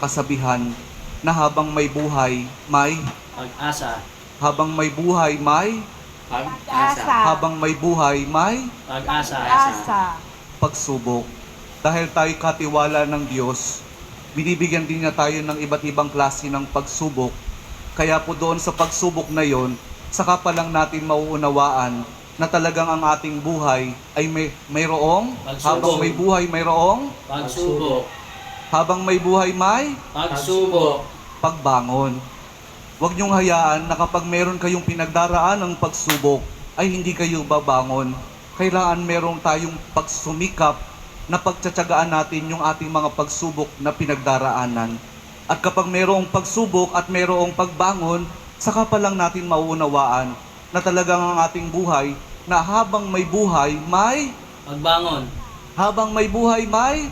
kasabihan na habang may buhay, may Pag-asa. habang may buhay, may Pag-asa. habang may buhay, may Pag-asa. Asa. pagsubok. Dahil tayo katiwala ng Diyos, binibigyan din niya tayo ng iba't ibang klase ng pagsubok. Kaya po doon sa pagsubok na yon, saka pa lang natin mauunawaan na talagang ang ating buhay ay mayroong, Pagsubok. habang may buhay mayroong, Pagsubok. habang may buhay may Pagsubok. pagbangon. Huwag niyong hayaan na kapag meron kayong pinagdaraan ng pagsubok, ay hindi kayo babangon. Kailangan meron tayong pagsumikap na pagtsatsagaan natin yung ating mga pagsubok na pinagdaraanan. At kapag merong pagsubok at merong pagbangon, saka pa lang natin mauunawaan na talagang ang ating buhay na habang may buhay, may Pagbangon. habang may buhay, may